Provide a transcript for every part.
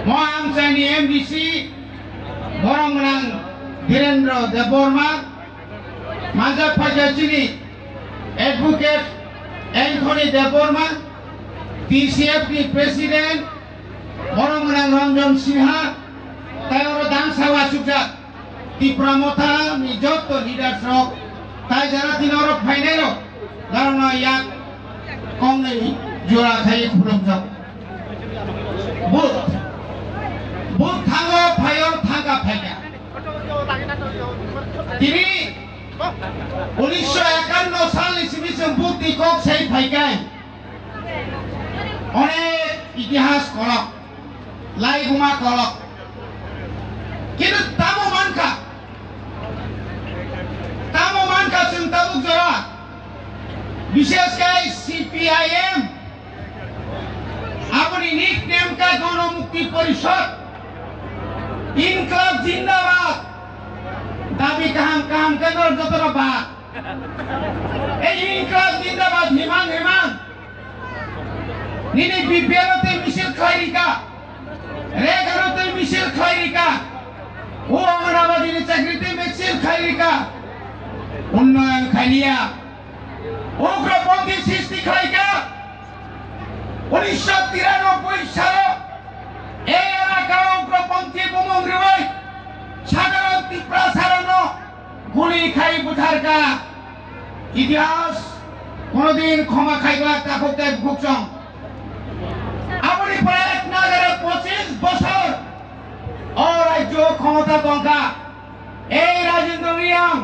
মহাংসানী MDC বরংরাং ধীরেন্দ্র দেববর্মা মাজার ফাজাচিনি অ্যাডভোকেট অ্যান্থনি দেববর্মা টিসিএফনি প্রেসিডেন্ট বরংরাং রঞ্জন সিনহা তাইর দাংসাওয়া সুজা ত্রিপুরা মথা নি যত লিডার্স রক তাই যারা তিনর ফাইনাল কারণ ইয়াক কংগ্রেস জোড়া খাই খুরম যাও বুথ বুথ থাঙ্গো ফাইও থাঙ্গা ফাইকা তিনি 1951 সাল ইসমিসম বুথ দিকক সেই ফাইকায় অনেক ইতিহাস কলক লাইগুমা কলক কিন্তু তামো মানকা जों তাবুক জোড়া বিশেষ করে সিপিআইএম अपनी निक नेम का गणमुक्ति परिषद इनकलाब जिंदाबाद दाबी काम कर जतरा बात ए इनकलाब जिंदाबाद हिमांग निने बीपीएलते मिছিল खैरिका रेगारोते मिছিল खैरिका ও অঙ্গনাবাদী চাকরিতে মিছিল খৈরিকা উন্নয়ন খাইয়া উগ্রপন্থী সৃষ্টি খৈরিকা 1993 সালে এই এলাকা উগ্রপন্থী বোমগ্রিবাই সাধারণ ত্রিপুরা সারানো গুলি খাই বুঝারকা ইতিহাস কোনদিন ক্ষমা খাইবা কাকতে ভুকচং আপনি প্রায় নাগারে 25 বছর और রাজ্য ক্ষমতা দঙ্কা এই রাজেন্দ্র রিয়াং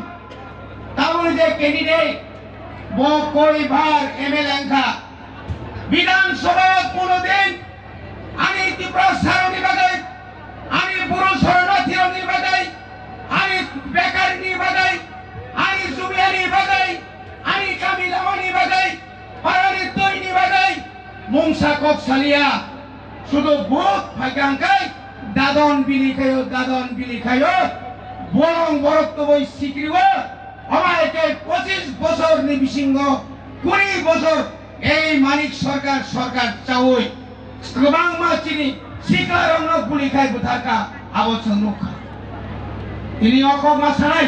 তাবুল যে ক্যান্ডিডেট वो कोई बार एमएलए का विधानसभा कोनोदिन आनी त्रिपुरा सारणी बागाई आनी बुरु शरणार्थी बागाई आनी बेकारी बागाई आनी जुबियानी बागाई आनी कामिलावानी बागाई पारानी तोयनी बागाई मुंगसा कक्सालिया शुद्ध भूत फाइकांकाई दादन बिली खायो बोरं बरत्व बई सिक्रिवा আমাকে 25 বছর নিবিসিংহ 20 বছর এই মানিক সরকার চাওই গোবাং মাচিনি শিকারং গুলি খাই বুথাকা আবচন মুখা তিনি অকক মাছাই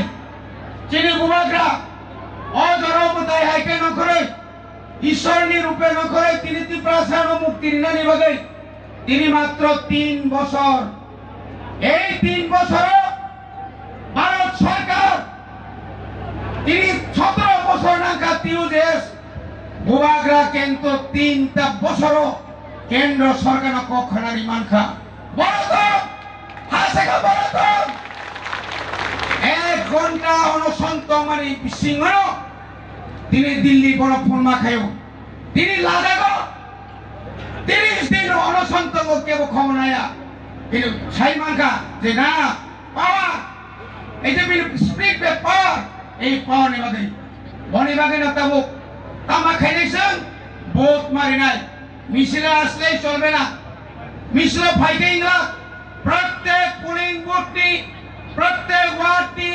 চিনি বুবাগ্রা অজরবতাই হাইকে নকরে ঈশ্বরনি রূপে নকরে তিনি ত্রিপুরা সারণ মুক্তির নানি বাগে তিনি মাত্র 3 বছর এই 3 বছর ভারত সরকার তিনি 17 বছর নাকা তিউদেশ বুবাগ্রা কিন্তু 3টা বছর কেন্দ্র সরকার কখনারি মানখা বড় হাসেকা বড় 1 ঘন্টা অনশন্ত মানে সিংহ তিনি দিল্লি বড় ফরমা খায়ো তিনি লাদাখ 30 দিন অনশন্ত কেব ক্ষমনায়া কিন্তু ছাই মানখা যে না পাওয়ার এই যে স্পিক পে পাওয়ার এই পাওয়ার বনিবাগে না তাবুক তামা খাইছেন ভোট মারি নাই মিছিলে আসলেই চলবে না মিছিল ফাইটেই না প্রত্যেক পুলিং বুথনি প্রত্যেক ওয়ার্ডনি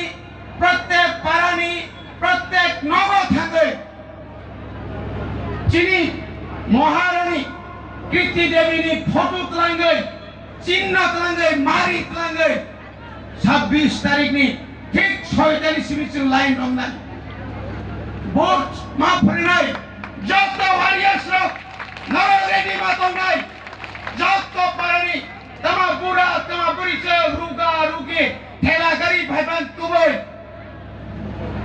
প্রত্যেক পারানি প্রত্যেক নগর থাকে চিনি মহারানী কীর্তি দেবীনি ফটো তুলাঙ্গে চিহ্ন তুলাঙ্গে মারি তুলাঙ্গে 26 তারিখনি ঠিক 46 মিনিট লাইন রংনা ভোট মাফরি নাই যত ওয়ারিয়ার্স লোক নরেডি মাতং নাই যত পারানি তোমা বুড়ি সে রুগা রুগি ঠেলা গাড়ি ভাইবান তুবই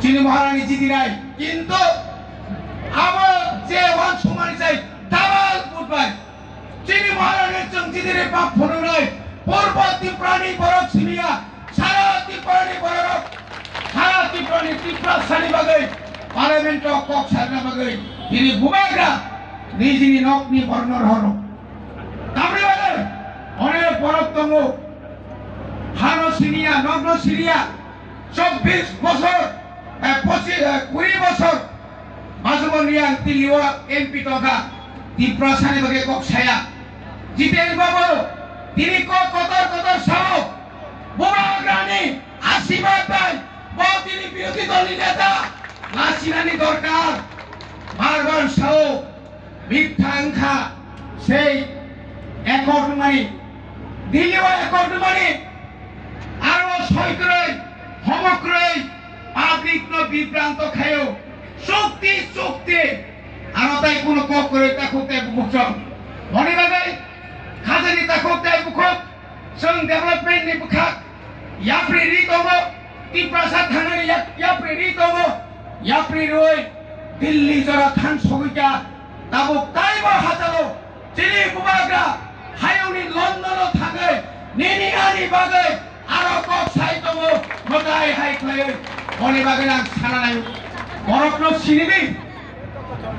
চিনি মহারানী জিতি নাই কিন্তু আবার যে ওয়ান সুমানি চাই ডাবল বুটবাই চিনি মহারানী চং জিতিরে বাপ ফোনো নাই পূর্ববর্তী প্রাণী বড় ছিলিয়া সারা ত্রিপুরানি বড় সারা ত্রিপুরানি ত্রিপুরা সানি বাগে পার্লামেন্ট কক সারনা বাগে তিনি বুবাগ্রা নিজনি নকনি বর্ণর হর তামরে বাগে অনেক বড়তম হানো সিনিয়া নগ্ন সিরিয়া 24 বছর 20 বছর মাজমন রিয়াং তিলিওয়া এমপি টকা ত্রিপুরা সানি বাগে কক ছায়া জিতেন বাবু তিনি কতর সাহস বুবাগ্রানি আশীর্বাদ পায় তিনি বিরোধী দলের নেতা নাচিনানি দরকার বারবার সাহস মিথ্যাংখা সেই একট মানি দিল্লী একর্ডমানি আরো সৈকরই সমগ্রই পাবলিক ন বিভ্রান্ত খায়ও শক্তি শক্তি আর তাই কোনো কক করে তাকুতে বুকসম মনে বাগাই খাজানি তাকুতে বুকক जों डेभेलपमेन्टनि बुखाक याप्रिरि दङ तिप्रासा थांनानै याप्रिरि दङ याप्रिरoi दिल्ली जरा थान सगैका दाबो काइबो हाजालो जिनि बुबाग्रा हायौनि लन्डनाव थाङै नेनियानि बागै आरो कक साइ दङ मोजाय हायख्लायै मने बागै आं सानानै बरफनो सिनिनि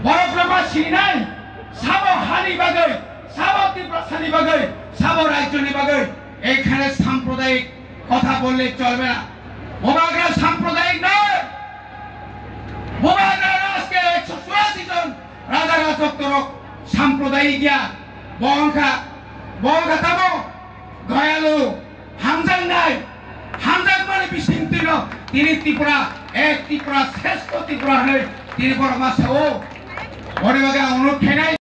बरफनो मा सिनिनाय साबो हानि बागै साबो तिप्रासानि बागै साबो रायजोनि बागै এখানে সাম্প্রদায়িক কথা বললে চলবে না বোবাগরা সাম্প্রদায়িক নয় বোবাগরা আজকে 184 জন রাজা রাজত্বর সাম্প্রদায়িক বংখা তাবো দয়ালু হামজাং নাই হামজাং মানে বিশিন্তিন তিনি ত্রিপুরা ত্রিপুরা শ্রেষ্ঠ ত্রিপুরা হলে তিনি বড় মাসে ও বড় বাগা অনুরোধ খাই